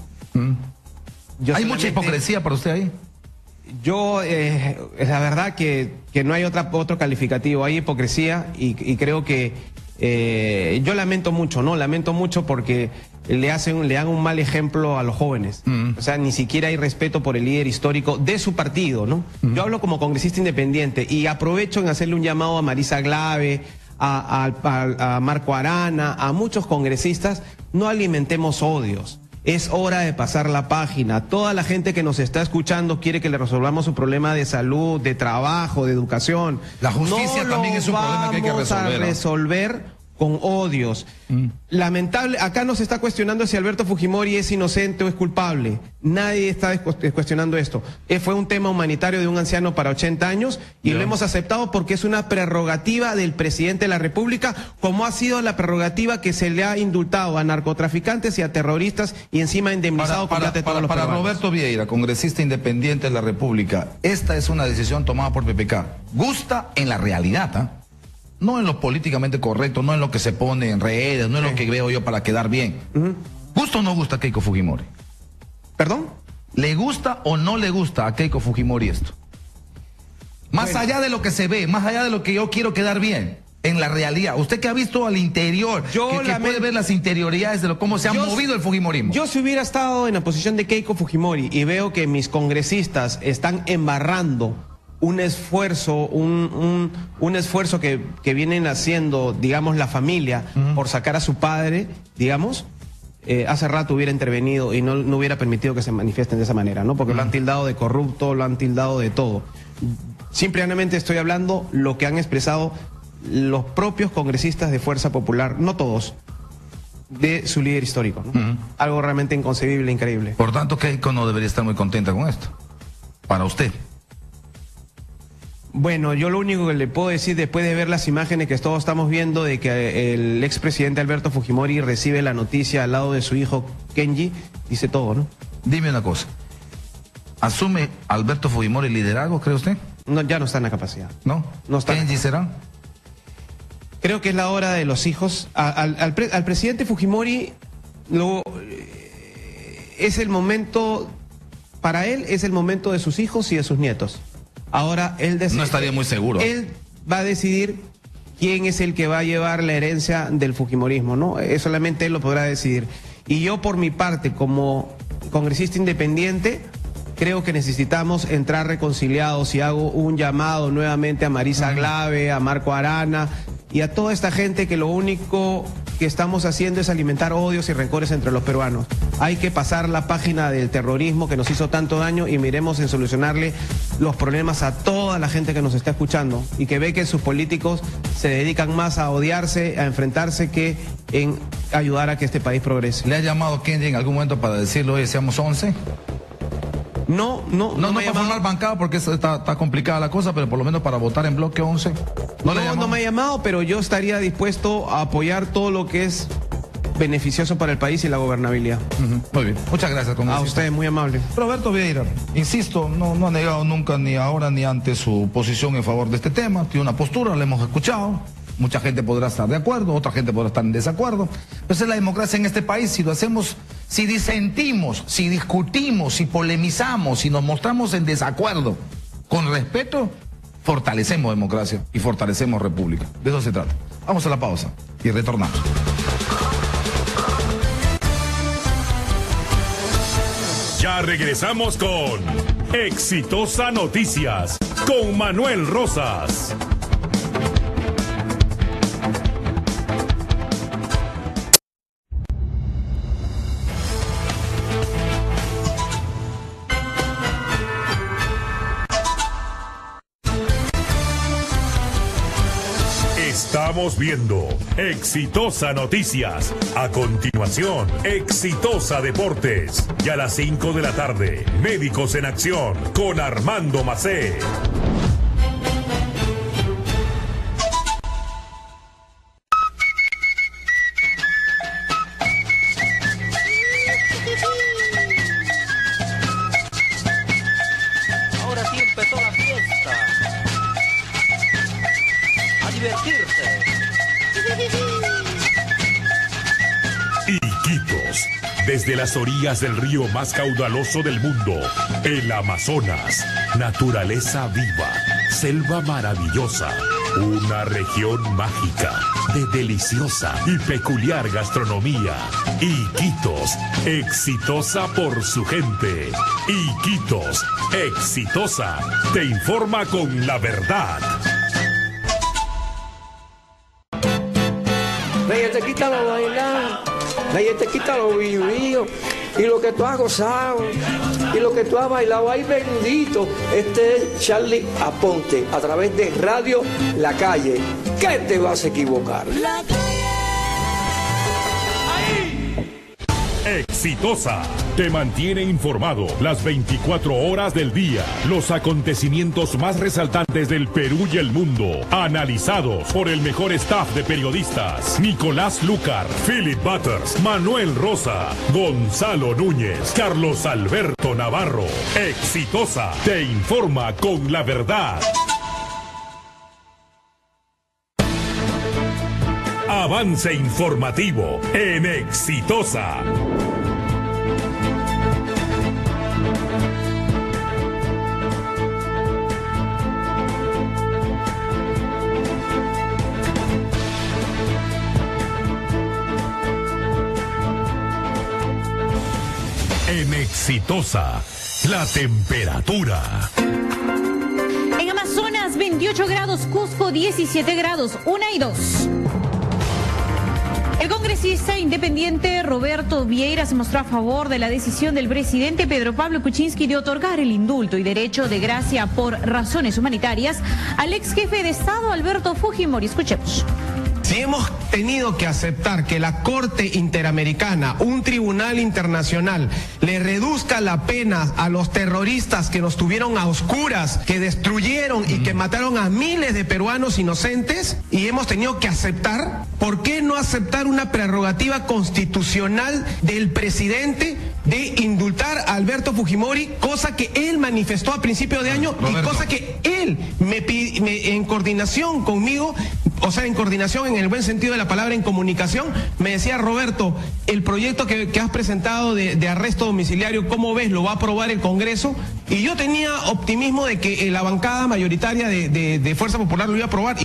¿Hay mucha hipocresía para usted ahí? Yo, la verdad que no hay otro calificativo, hay hipocresía y creo que yo lamento mucho, ¿no? Lamento mucho porque le dan un mal ejemplo a los jóvenes. O sea, ni siquiera hay respeto por el líder histórico de su partido, ¿no? Yo hablo como congresista independiente y aprovecho en hacerle un llamado a Marisa Glave, a Marco Arana, a muchos congresistas: no alimentemos odios. Es hora de pasar la página. Toda la gente que nos está escuchando quiere que le resolvamos su problema de salud, de trabajo, de educación. La justicia también es un problema que hay que resolver. No vamos a resolver con odios. Lamentable, acá nos está cuestionando si Alberto Fujimori es inocente o es culpable. Nadie está cuestionando esto. Fue un tema humanitario de un anciano para 80 años y lo hemos aceptado porque es una prerrogativa del presidente de la República, como ha sido la prerrogativa que se le ha indultado a narcotraficantes y a terroristas y encima indemnizado con plata de todos los peruanos. Roberto Vieira, congresista independiente de la República, esta es una decisión tomada por PPK. Gusta en la realidad, ¿ah? No en lo políticamente correcto, no en lo que se pone en redes, no en lo que veo yo para quedar bien. ¿Gusta o no gusta a Keiko Fujimori? ¿Perdón? ¿Le gusta o no le gusta a Keiko Fujimori esto? Más allá de lo que se ve, más allá de lo que yo quiero quedar bien, en la realidad. Usted que ha visto al interior, que puede ver las interioridades de cómo se ha movido el fujimorismo. Yo si hubiera estado en la posición de Keiko Fujimori y veo que mis congresistas están embarrando un esfuerzo, un esfuerzo que vienen haciendo, digamos, la familia por sacar a su padre, digamos, hace rato hubiera intervenido y no hubiera permitido que se manifiesten de esa manera, ¿no? Porque lo han tildado de corrupto, lo han tildado de todo. Simplemente estoy hablando lo que han expresado los propios congresistas de Fuerza Popular, no todos, de su líder histórico, ¿no? Algo realmente inconcebible, increíble. Por tanto, Keiko no debería estar muy contenta con esto, para usted. Bueno, yo lo único que le puedo decir después de ver las imágenes que todos estamos viendo de que el expresidente Alberto Fujimori recibe la noticia al lado de su hijo Kenji, dice todo, ¿no? Dime una cosa, ¿asume Alberto Fujimori el liderazgo, cree usted? No, ya no está en la capacidad. ¿No? No está. ¿Kenji será? Creo que es la hora de los hijos. Al presidente Fujimori es el momento, para él es el momento de sus hijos y de sus nietos. Ahora él no estaría muy seguro. Él va a decidir quién es el que va a llevar la herencia del fujimorismo, ¿no? Solamente él lo podrá decidir. Y yo por mi parte, como congresista independiente, creo que necesitamos entrar reconciliados y hago un llamado nuevamente a Marisa Glave, a Marco Arana y a toda esta gente que lo único que estamos haciendo es alimentar odios y rencores entre los peruanos. Hay que pasar la página del terrorismo que nos hizo tanto daño y miremos en solucionarle los problemas a toda la gente que nos está escuchando y que ve que sus políticos se dedican más a odiarse, a enfrentarse, que en ayudar a que este país progrese. ¿Le ha llamado Kenji en algún momento para decirle, oye, seamos 11? No para formar bancada porque está complicada la cosa, pero por lo menos para votar en bloque 11. No me ha llamado, pero yo estaría dispuesto a apoyar todo lo que es beneficioso para el país y la gobernabilidad. Muy bien, muchas gracias, congresista. A usted, muy amable. Roberto Vieira, insisto, no ha negado nunca, ni ahora ni antes, su posición en favor de este tema. Tiene una postura, la hemos escuchado. Mucha gente podrá estar de acuerdo, otra gente podrá estar en desacuerdo. Pero es la democracia en este país. Si lo hacemos, si disentimos, si discutimos, si polemizamos, si nos mostramos en desacuerdo, con respeto, fortalecemos democracia y fortalecemos república. De eso se trata. Vamos a la pausa y retornamos. Ya regresamos con Exitosa Noticias con Manuel Rosas. Estamos viendo Exitosa Noticias. A continuación, Exitosa Deportes. Y a las 5 de la tarde, Médicos en Acción con Armando Macé. Ahora sí empezó la fiesta. divertirse. Iquitos, desde las orillas del río más caudaloso del mundo, el Amazonas, naturaleza viva, selva maravillosa, una región mágica de deliciosa y peculiar gastronomía. Iquitos, exitosa por su gente. Iquitos, exitosa, te informa con la verdad. Nadie te quita lo bailado, nadie te quita lo vivido, y lo que tú has gozado, y lo que tú has bailado, ay bendito. Este es Charlie Aponte, a través de Radio La Calle. ¿Qué te vas a equivocar? La Calle. Exitosa, te mantiene informado las 24 horas del día. Los acontecimientos más resaltantes del Perú y el mundo, analizados por el mejor staff de periodistas: Nicolás Lucar, Philip Butters, Manuel Rosa, Gonzalo Núñez, Carlos Alberto Navarro. Exitosa, te informa con la verdad. Avance informativo en Exitosa. En Exitosa, la temperatura. En Amazonas, 28 grados, Cusco, 17 grados, 1 y 2. El congresista independiente Roberto Vieira se mostró a favor de la decisión del presidente Pedro Pablo Kuczynski de otorgar el indulto y derecho de gracia por razones humanitarias al ex jefe de Estado Alberto Fujimori. Escuchemos. Si hemos tenido que aceptar que la Corte Interamericana, un tribunal internacional, le reduzca la pena a los terroristas que nos tuvieron a oscuras, que destruyeron y que mataron a miles de peruanos inocentes, y hemos tenido que aceptar, ¿por qué no aceptar una prerrogativa constitucional del presidente de indultar a Alberto Fujimori, cosa que él manifestó a principio de año, Roberto, y cosa que él en coordinación conmigo, o sea, en coordinación en el buen sentido de la palabra, en comunicación, me decía: Roberto, el proyecto que has presentado de arresto domiciliario, ¿cómo ves? ¿Lo va a aprobar el Congreso? Y yo tenía optimismo de que la bancada mayoritaria de Fuerza Popular lo iba a aprobar.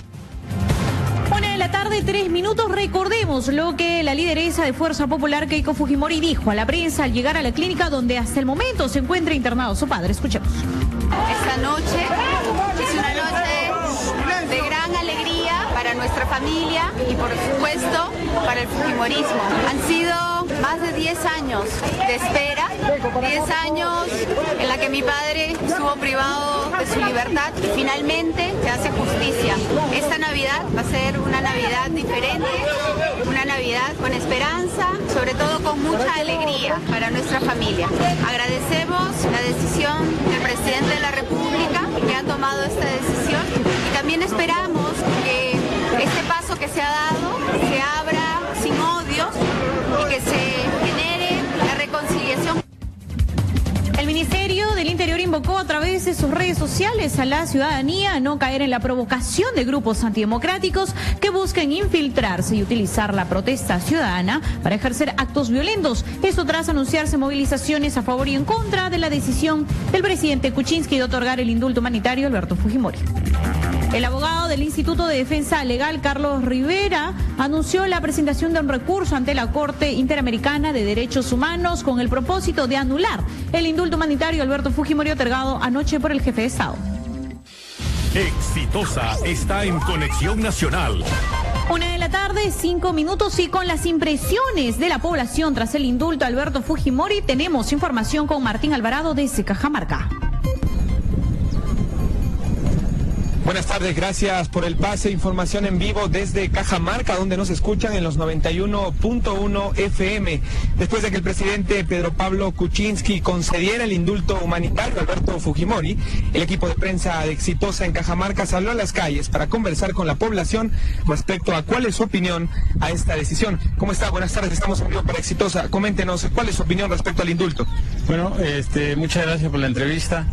1 de la tarde, 3 minutos. Recordemos lo que la lideresa de Fuerza Popular, Keiko Fujimori, dijo a la prensa al llegar a la clínica donde hasta el momento se encuentra internado su padre. Escuchemos. Esta noche es una noche de gran alegría para nuestra familia y, por supuesto, para el fujimorismo. Han sido más de 10 años de espera, 10 años en la que mi padre estuvo privado de su libertad y finalmente se hace justicia. Esta Navidad va a ser una Navidad diferente, una Navidad con esperanza, sobre todo con mucha alegría para nuestra familia. Agradecemos la decisión del presidente de la República que ha tomado esta decisión y también esperamos que este paso que se ha dado se abra sin odios y que se genere la reconciliación. El Ministerio del Interior invocó a través de sus redes sociales a la ciudadanía a no caer en la provocación de grupos antidemocráticos que busquen infiltrarse y utilizar la protesta ciudadana para ejercer actos violentos. Esto tras anunciarse movilizaciones a favor y en contra de la decisión del presidente Kuczynski de otorgar el indulto humanitario a Alberto Fujimori. El abogado del Instituto de Defensa Legal, Carlos Rivera, anunció la presentación de un recurso ante la Corte Interamericana de Derechos Humanos con el propósito de anular el indulto humanitario a Alberto Fujimori otorgado anoche por el jefe de Estado. Exitosa está en Conexión Nacional. 1 de la tarde, 5 minutos, y con las impresiones de la población tras el indulto a Alberto Fujimori tenemos información con Martín Alvarado desde Cajamarca. Buenas tardes, gracias por el pase. Información en vivo desde Cajamarca, donde nos escuchan en los 91.1 FM. Después de que el presidente Pedro Pablo Kuczynski concediera el indulto humanitario a Alberto Fujimori, el equipo de prensa de Exitosa en Cajamarca salió a las calles para conversar con la población respecto a cuál es su opinión a esta decisión. ¿Cómo está? Buenas tardes, estamos en vivo para Exitosa. Coméntenos, ¿cuál es su opinión respecto al indulto? Bueno, muchas gracias por la entrevista.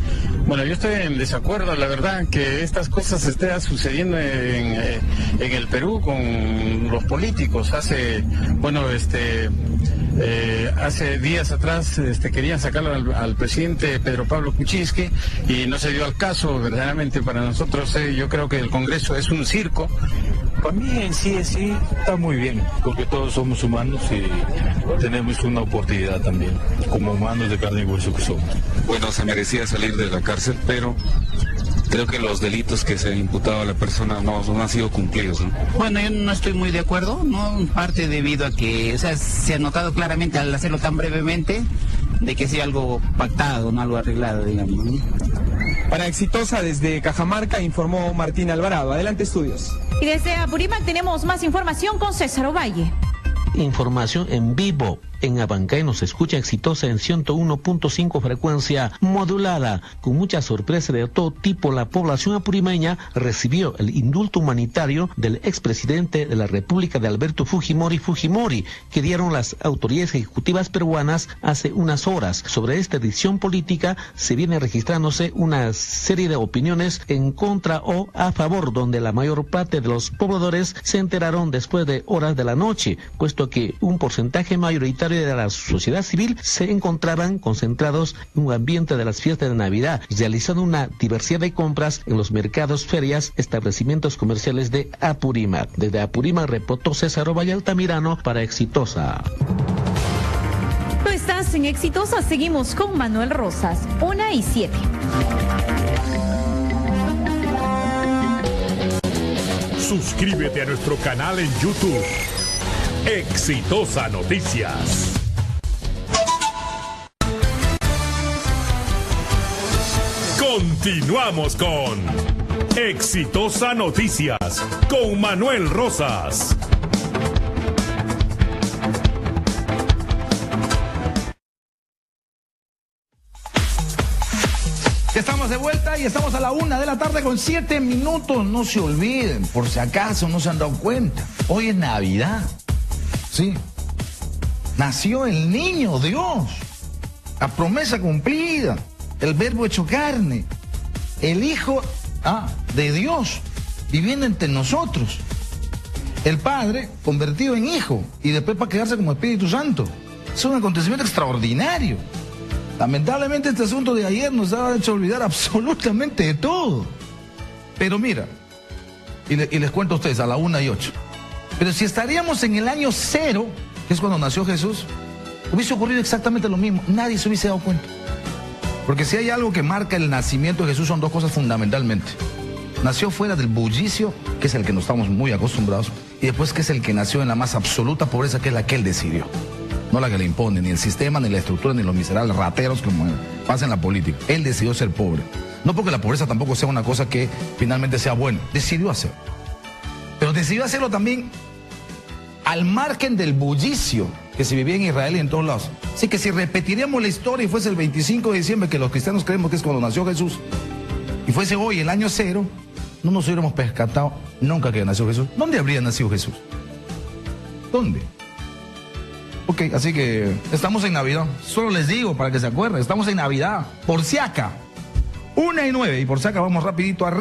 Bueno, yo estoy en desacuerdo, la verdad, que estas cosas estén sucediendo en el Perú con los políticos. Hace días atrás querían sacar al presidente Pedro Pablo Kuczynski y no se dio al caso. Verdaderamente para nosotros yo creo que el Congreso es un circo. Para mí en sí está muy bien, porque todos somos humanos y tenemos una oportunidad también, como humanos de carne y hueso que somos. Bueno, se merecía salir de la cárcel, pero creo que los delitos que se han imputado a la persona no han sido cumplidos, ¿no? Bueno, yo no estoy muy de acuerdo, ¿no? En parte debido a que, se ha notado claramente al hacerlo tan brevemente, de que sea algo pactado, no algo arreglado, digamos, ¿no? Para Exitosa, desde Cajamarca, informó Martín Alvarado. Adelante, estudios. Y desde Apurímac tenemos más información con César Ovalle. Información en vivo. En Abancay nos escucha Exitosa en 101.5 frecuencia modulada. Con mucha sorpresa de todo tipo, la población apurimeña recibió el indulto humanitario del expresidente de la República de Alberto Fujimori, que dieron las autoridades ejecutivas peruanas hace unas horas. Sobre esta decisión política se viene registrándose una serie de opiniones en contra o a favor, donde la mayor parte de los pobladores se enteraron después de horas de la noche, puesto que un porcentaje mayoritario de la sociedad civil se encontraban concentrados en un ambiente de las fiestas de Navidad, realizando una diversidad de compras en los mercados, ferias, establecimientos comerciales de Apurímac. Desde Apurímac reportó César Ovalle Altamirano para Exitosa. Tú estás en Exitosa, seguimos con Manuel Rosas, 1:07. Suscríbete a nuestro canal en YouTube. Exitosa Noticias. Continuamos con Exitosa Noticias con Manuel Rosas. Estamos de vuelta y estamos a la 1:00 con 7 minutos. No se olviden, por si acaso no se han dado cuenta. Hoy es Navidad. Sí. Nació el niño Dios. La promesa cumplida. El verbo hecho carne. El Hijo de Dios viviendo entre nosotros. El Padre convertido en Hijo y después para quedarse como Espíritu Santo. Es un acontecimiento extraordinario. Lamentablemente este asunto de ayer nos ha hecho olvidar absolutamente de todo. Pero mira, y les cuento a ustedes a la 1:08. Pero si estaríamos en el año 0, que es cuando nació Jesús, hubiese ocurrido exactamente lo mismo. Nadie se hubiese dado cuenta. Porque si hay algo que marca el nacimiento de Jesús son dos cosas fundamentalmente. Nació fuera del bullicio, que es el que nos estamos muy acostumbrados, y después que es el que nació en la más absoluta pobreza, que es la que él decidió. No la que le impone, ni el sistema, ni la estructura, ni los miserables rateros como pasa en la política. Él decidió ser pobre. No porque la pobreza tampoco sea una cosa que finalmente sea buena. Decidió hacerlo. Pero decidió hacerlo también al margen del bullicio que se vivía en Israel y en todos lados. Así que si repetiríamos la historia y fuese el 25 de diciembre, que los cristianos creemos que es cuando nació Jesús, y fuese hoy el año 0, no nos hubiéramos percatado nunca que nació Jesús. ¿Dónde habría nacido Jesús? ¿Dónde? Ok, así que estamos en Navidad. Solo les digo para que se acuerden, estamos en Navidad. Por si acá, 1:09, y por si acá vamos rapidito a